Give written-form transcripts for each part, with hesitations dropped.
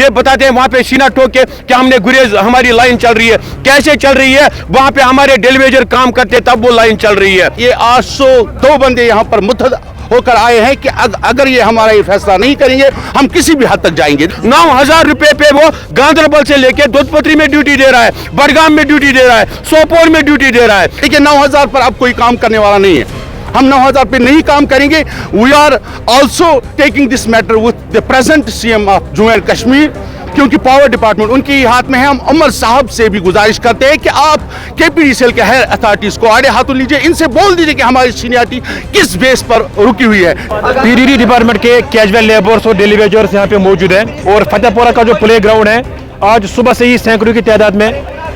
ये बताते हैं वहाँ पे सीना ठोक के कि हमने गुरेज, हमारी लाइन चल रही है। कैसे चल रही है? वहाँ पे हमारे डेलीवेजर काम करते तब वो लाइन चल रही है। ये 802 बंदे यहाँ पर मुतहद होकर आए हैं कि अगर ये हमारा ये फैसला नहीं करेंगे हम किसी भी हद तक जाएंगे। 9,000 रुपए पे वो गांधरबल से लेके दुधपत्री में ड्यूटी दे रहा है, बडगाम में ड्यूटी दे रहा है, सोपोर में ड्यूटी दे रहा है। देखिए 9,000 पर अब कोई काम करने वाला नहीं है। हम 9,000 पे नहीं काम करेंगे। We are also taking this matter with the present CM of Jammu and Kashmir, क्योंकि पावर डिपार्टमेंट उनके ही हाथ में है। हम उमर साहब से भी गुजारिश करते हैं कि आप KPDCL के हायर अथॉरिटीज को आड़े हाथों लीजिए, इनसे बोल दीजिए कि हमारी सीनियरिटी किस बेस पर रुकी हुई है। PDD डिपार्टमेंट के कैजुअल लेबर्स और डेली वेजर्स यहाँ पे मौजूद हैं और फतेहपुरा का जो प्ले ग्राउंड है, आज सुबह से ही सैकड़ों की तादाद में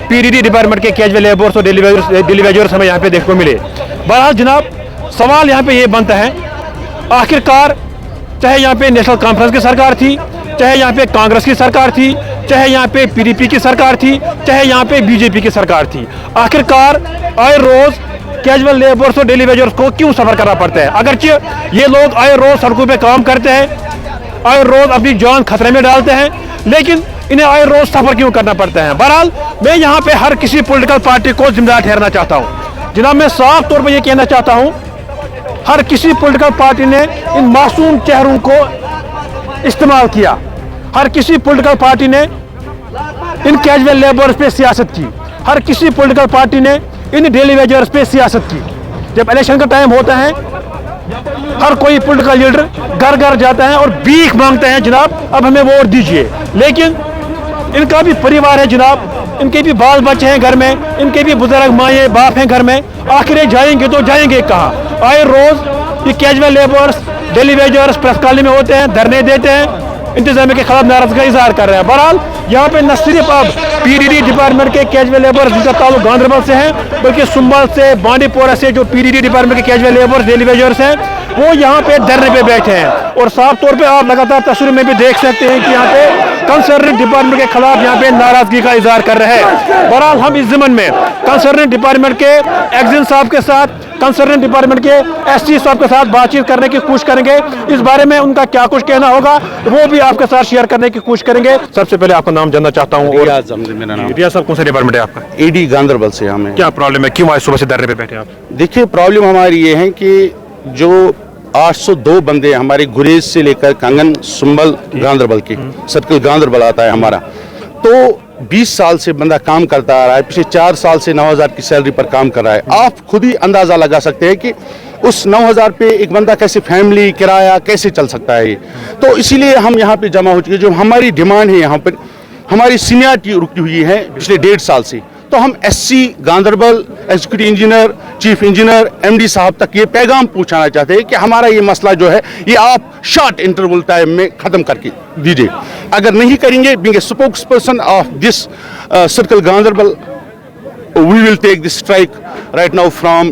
PDD डिपार्टमेंट के कैजुअल लेबर्स और डेली वेजर्स हमें यहाँ पे देखने को मिले। बहरहाल जनाब, सवाल यहाँ पे ये बनता है, आखिरकार चाहे यहाँ पे नेशनल कॉन्फ्रेंस की सरकार थी, चाहे यहाँ पे कांग्रेस की सरकार थी, चाहे यहाँ पे PDP की सरकार थी, चाहे यहाँ पे BJP की सरकार थी, आखिरकार आए रोज कैजुअल लेबर्स और डेली वेजर्स को क्यों सफर करना पड़ता है? अगरचे ये लोग आए रोज सड़कों पे काम करते हैं, आए रोज अपनी जान खतरे में डालते हैं, लेकिन इन्हें आए रोज सफर क्यों करना पड़ता है? बहरहाल मैं यहाँ पे हर किसी पॉलिटिकल पार्टी को जिम्मेदार ठहराना चाहता हूँ। जनाब, मैं साफ तौर पर यह कहना चाहता हूँ, हर किसी पॉलिटिकल पार्टी ने इन मासूम चेहरों को इस्तेमाल किया। हर किसी पॉलिटिकल पार्टी ने इन कैजुअल लेबर्स पे सियासत की। हर किसी पॉलिटिकल पार्टी ने इन डेली वेजर्स पे सियासत की। जब इलेक्शन का टाइम होता है, हर कोई पॉलिटिकल लीडर घर घर जाता है और भीख मांगते हैं, जनाब अब हमें वोट दीजिए। लेकिन इनका भी परिवार है जनाब, इनके भी बाल बच्चे हैं घर में, इनके भी बुजुर्ग माए बाप हैं घर में। आखिर ये जाएंगे तो जाएंगे कहाँ? आए रोज ये casual labours, daily wagers press colony में होते हैं, धरने देते हैं, इंतजामिया के खिलाफ नाराजगी का इजहार कर रहे हैं। बहरहाल यहाँ पे न सिर्फ अब PDD डिपार्टमेंट के कैजुअल लेबर्स जिनका ताल्लुक गांधरबल से है, बल्कि सुंबल से, बांडीपोरा से जो PDD डिपार्टमेंट के कैजुअल लेबर्स, डेली वेजर्स हैं, वो यहाँ पे धरने पे बैठे हैं। और साफ तौर पे आप लगातार तस्वीर में भी देख सकते हैं कि यहाँ पे कंसर्न डिपार्टमेंट के खिलाफ यहाँ पे नाराजगी का इजहार कर रहे हैं। बहरहाल हम इस ज़मन में कंसर्न डिपार्टमेंट के एक्जिन साहब के साथ, कंसर्न डिपार्टमेंट के SC साहब के साथ बातचीत करने की कोशिश करेंगे। इस बारे में उनका क्या कुछ कहना होगा वो भी आपके साथ शेयर करने की कोशिश करेंगे। सबसे पहले आपका नाम जानना चाहता हूँ। मेरा नाम रियाज साहब, कौन सा डिपार्टमेंट है आपका? AD गांधरबल से। हमें क्या प्रॉब्लम है, क्यों आज सुबह से धरने पे बैठे आप? देखिए प्रॉब्लम हमारी ये है कि जो 802 बंदे हमारे गुरेज से लेकर कंगन, सुंबल, गांधरबल के सर्कल गांधरबल आता है हमारा, तो 20 साल से बंदा काम करता आ रहा है। पिछले 4 साल से 9,000 की सैलरी पर काम कर रहा है। आप खुद ही अंदाजा लगा सकते हैं कि उस 9,000 पे एक बंदा कैसे फैमिली किराया कैसे चल सकता है। तो इसीलिए हम यहाँ पे जमा हो चुके। जो हमारी डिमांड है, यहाँ पर हमारी सीनियरिटी रुकी हुई है पिछले 1.5 साल से, तो हम SC Ganderbal, executive engineer, chief engineer, MD साहब तक ये पैगाम पहुंचाना चाहते हैं कि हमारा ये मसला जो है ये आप शॉर्ट इंटरवल टाइम में ख़त्म करके दीजिए। अगर नहीं करेंगे, being a spokes person of this circle Ganderbal, we will take this strike right now from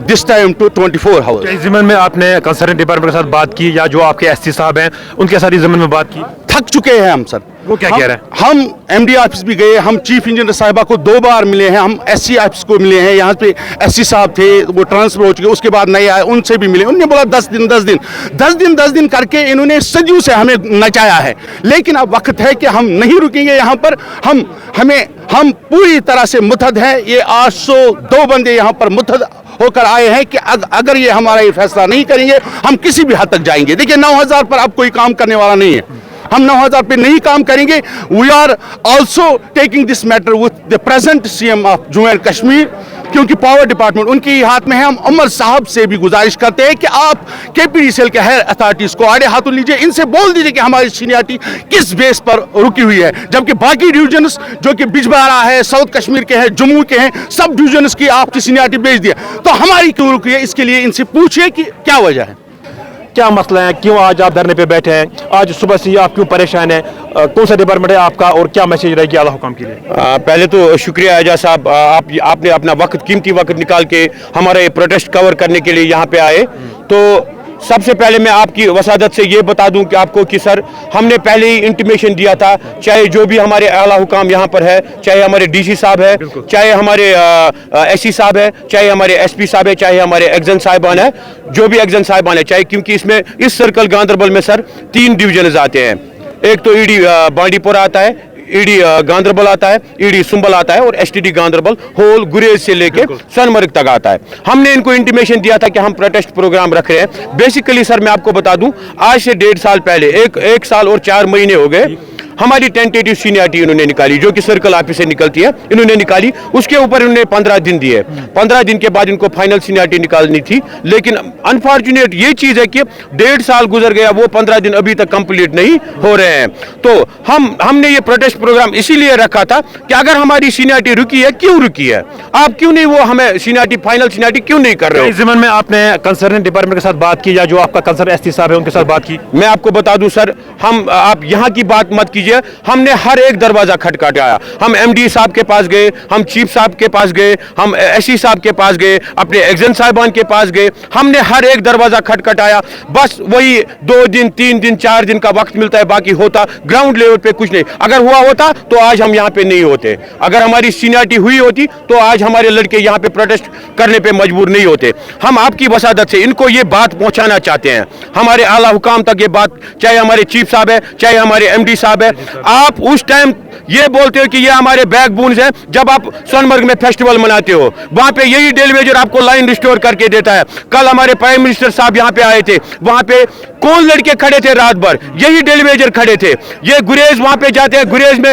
this time to 24 hours. इस ज़मीन में आपने कंसर्न डिपार्टमेंट के साथ बात की या जो आपके SC साहब हैं उनके साथ इस ज़मीन में बात की? थक चुके हैं हम सर। वो क्या कह रहे हैं? हम MD ऑफिस भी गए, हम चीफ इंजीनियर साहिबा को 2 बार मिले हैं, हम SC ऑफिस को मिले हैं। यहाँ पे SC साहब थे, वो ट्रांसफर हो चुके, उसके बाद नए आए, उनसे भी मिले। उन्होंने बोला 10 दिन करके इन्होंने सदियों से हमें नचाया है। लेकिन अब वक्त है कि हम नहीं रुकेंगे यहाँ पर। हम पूरी तरह से मुतहद हैं। ये 802 बंदे यहाँ पर मुतहद होकर आए हैं कि अगर ये हमारा ये फैसला नहीं करेंगे हम किसी भी हद तक जाएंगे। देखिए 9,000 पर अब कोई काम करने वाला नहीं है। हम 9,000 पे नहीं काम करेंगे। We are also taking this matter with the present CM of Jammu and Kashmir, क्योंकि पावर डिपार्टमेंट उनके ही हाथ में है। हम उमर साहब से भी गुजारिश करते हैं कि आप KPDCL के हायर अथॉरिटीज को आड़े हाथों लीजिए, इनसे बोल दीजिए कि हमारी सीनियरिटी किस बेस पर रुकी हुई है। जबकि बाकी डिवीजन्स जो कि बिजबहारा है, साउथ कश्मीर के हैं, जम्मू के हैं, सब डिवीजन्स की आपकी सीनियरिटी भेज दिया, तो हमारी क्यों रुकी है? इसके लिए इनसे पूछिए कि क्या वजह है, क्या मसला है, क्यों आज आप धरने पे बैठे हैं? आज सुबह से आप क्यों परेशान हैं? कौन सा डिपार्टमेंट है आपका और क्या मैसेज रहेगी आला हुकाम के लिए? पहले तो शुक्रिया एजाज साहब, आपने अपना कीमती वक्त निकाल के हमारा ये प्रोटेस्ट कवर करने के लिए यहाँ पे आए। तो सबसे पहले मैं आपकी वसादत से ये बता दूं कि आपको कि सर हमने पहले ही इंटीमेशन दिया था, चाहे जो भी हमारे आला हुकाम यहाँ पर है, चाहे हमारे DC साहब है, चाहे हमारे SC साहब है, चाहे हमारे SP साहब है, चाहे हमारे एक्जन साहिबान है, जो भी एक्जन साहिबान है, चाहे, क्योंकि इसमें इस सर्कल गांधरबल में सर 3 डिवीजन आते हैं। एक तो ईडी बांडीपुरा आता है, ईडी गांदरबल आता है, ईडी सुंबल आता है और एसटीडी गांदरबल होल गुरेज से लेके सोनमर्ग तक आता है। हमने इनको इंटीमेशन दिया था कि हम प्रोटेस्ट प्रोग्राम रख रहे हैं। बेसिकली सर मैं आपको बता दूं, आज से 1.5 साल पहले, एक साल और 4 महीने हो गए, हमारी टेंटेटिव सीनियरिटी इन्होंने निकाली, जो कि सर्कल ऑफिस से निकलती है, इन्होंने निकाली। उसके ऊपर इन्होंने 15 दिन दिए। 15 दिन के बाद इनको फाइनल सीनियरिटी निकालनी थी, लेकिन अनफॉर्चुनेट ये चीज है कि 1.5 साल गुजर गया, वो 15 दिन अभी तक कंप्लीट नहीं हो रहे हैं। तो हमने ये प्रोटेस्ट प्रोग्राम इसीलिए रखा था कि अगर हमारी सीनियरिटी रुकी है, क्यों रुकी है, आप क्यों नहीं वो हमें सीनियरिटी, फाइनल सीनियरिटी क्यों नहीं कर रहे हो? इस ज़मीन में आपने कंसर्न डिपार्टमेंट के साथ बात की, या जो आपका कंसर्न एसटी साहब है उनके साथ बात की? मैं आपको बता दूं सर, आप यहाँ की बात मत कीजिए, हमने हर एक दरवाजा खटखटाया। हम एमडी साहब के पास गए, हम चीफ साहब के पास गए, हम एससी साहब के पास गए, अपने एग्जन साहिबान के पास गए, हमने हर एक दरवाजा खटखटाया। बस वही 2 दिन 3 दिन 4 दिन का वक्त मिलता है, बाकी होता ग्राउंड लेवल पे कुछ नहीं। अगर हुआ होता तो आज हम यहाँ पे नहीं होते। अगर हमारी सीनियरिटी हुई होती तो आज हमारे लड़के यहाँ पे प्रोटेस्ट करने पे मजबूर नहीं होते। हम आपकी वसादत से इनको ये बात पहुंचाना चाहते हैं, हमारे आला हुकाम तक ये बात, चाहे हमारे चीफ साहब है, चाहे हमारे एमडी साहब है। आप उस टाइम ये बोलते हो कि ये हमारे बैकबोन्स हैं, जब आप सोनमर्ग में फेस्टिवल मनाते हो, वहां पे यही डेलीवेजर आपको लाइन रिस्टोर करके देता है। कल हमारे प्राइम मिनिस्टर साहब यहाँ पे आए थे, वहां पे कौन लड़के खड़े थे रात भर? यही डेलीवेजर खड़े थे। ये गुरेज वहां पे जाते हैं, गुरेज में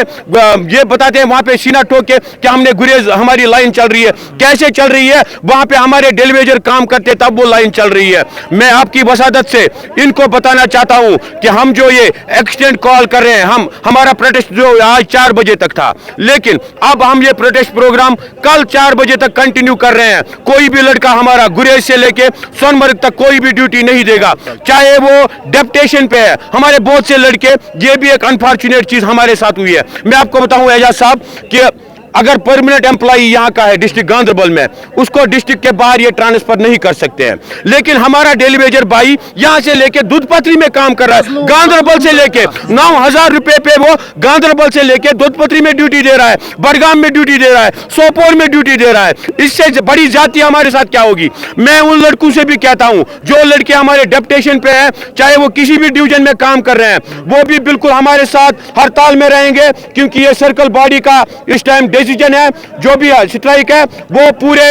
ये बताते हैं वहां पे सीना ठोक के कि हमने गुरेज, हमारी लाइन चल रही है। कैसे चल रही है? वहां पे हमारे डेलीवेजर काम करते तब वो लाइन चल रही है। मैं आपकी वसादत से इनको बताना चाहता हूं कि हम जो ये एक्सटेंड कॉल कर रहे हैं, हमारा प्रोटेस्ट जो आज 4 बजे तक था, लेकिन अब हम ये प्रोटेस्ट प्रोग्राम कल 4 बजे तक कंटिन्यू कर रहे हैं। कोई भी लड़का हमारा गुरेज से लेके सोनमर्ग तक कोई भी ड्यूटी नहीं देगा, चाहे वो डेप्टेशन पे है। हमारे बहुत से लड़के, ये भी एक अनफॉर्चुनेट चीज हमारे साथ हुई है। मैं आपको बताऊं एजाज साहब कि अगर परमानेंट एम्प्लॉई यहाँ का है डिस्ट्रिक्ट गांदरबल में, उसको डिस्ट्रिक्ट के बाहर ये ट्रांसफर नहीं कर सकते हैं। लेकिन हमारा डेलीवेजर भाई यहाँ से लेके दूधपत्री में काम कर रहा है, गांदरबल से लेके 9,000 रुपए पे वो गांदरबल से लेके दूधपत्री में ड्यूटी दे रहा है, बड़गाम में ड्यूटी दे रहा है, सोपोर में ड्यूटी दे रहा है। इससे बड़ी जाति हमारे साथ क्या होगी? मैं उन लड़कों से भी कहता हूँ, जो लड़के हमारे डेप्टेशन पे है, चाहे वो किसी भी डिवीजन में काम कर रहे हैं, वो भी बिल्कुल हमारे साथ हड़ताल में रहेंगे, क्योंकि ये सर्कल बॉडी का इस टाइम डिसीजन है। जो भी स्ट्राइक है वो पूरे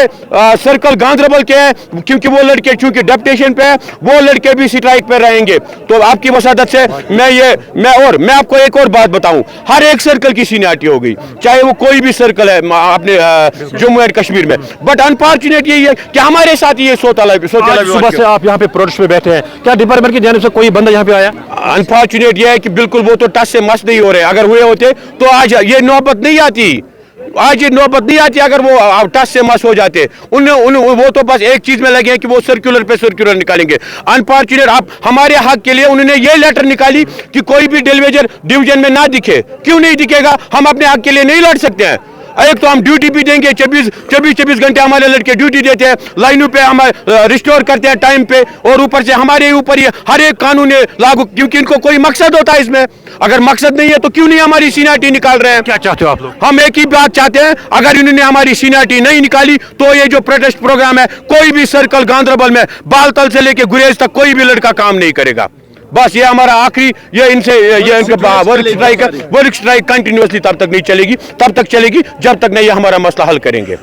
सर्कल गांदरबल के हैं, क्योंकि वो लड़के चूंकि डेप्टेशन पे है, वो लड़के भी स्ट्राइक पे रहेंगे। तो आपकी वसादत से मैं आपको एक और बात बताऊं, हर एक सर्कल की सीनियरिटी हो गई, चाहे वो कोई भी सर्कल है अपने जम्मू एंड कश्मीर में। बट अनफॉर्चुनेट यही है कि हमारे साथ ये सुबह से आप यहाँ पे प्रोटेस्ट पे बैठे हैं, क्या डिपार्टमेंट की जानिब से कोई बंदा यहाँ पे आया? अनफॉर्चुनेट ये है कि बिल्कुल वो तो टच से मस नहीं हो रहे। अगर हुए होते तो आज ये नौबत नहीं आती, आज ये नौबत नहीं आती अगर वो टच से मस हो जाते। वो तो बस एक चीज में लगे हैं कि वो सर्कुलर पे सर्कुलर निकालेंगे। अनफॉर्चुनेट आप हमारे हक के लिए उन्होंने ये लेटर निकाली कि कोई भी डेलीवेजर डिवीजन में ना दिखे। क्यों नहीं दिखेगा? हम अपने हक के लिए नहीं लड़ सकते हैं? एक तो हम ड्यूटी भी देंगे, 24 घंटे हमारे लड़के ड्यूटी देते हैं, लाइनों पे हमारे रिस्टोर करते हैं टाइम पे, और ऊपर से हमारे ऊपर ये हर एक कानून लागू, क्योंकि इनको कोई मकसद होता है इसमें। अगर मकसद नहीं है तो क्यों नहीं हमारी सीनियरिटी निकाल रहे हैं? क्या चाहते हो आप लोग? हम एक ही बात चाहते हैं, अगर इन्होंने हमारी सीनियरिटी नहीं निकाली तो ये जो प्रोटेस्ट प्रोग्राम है, कोई भी सर्कल गांदरबल में बालतल से लेके गुरेज तक कोई भी लड़का काम नहीं करेगा। बस ये हमारा आखिरी, ये इनसे ये वर्क स्ट्राइक कंटिन्यूअसली तब तक नहीं चलेगी, तब तक चलेगी जब तक नहीं ये हमारा मसला हल करेंगे।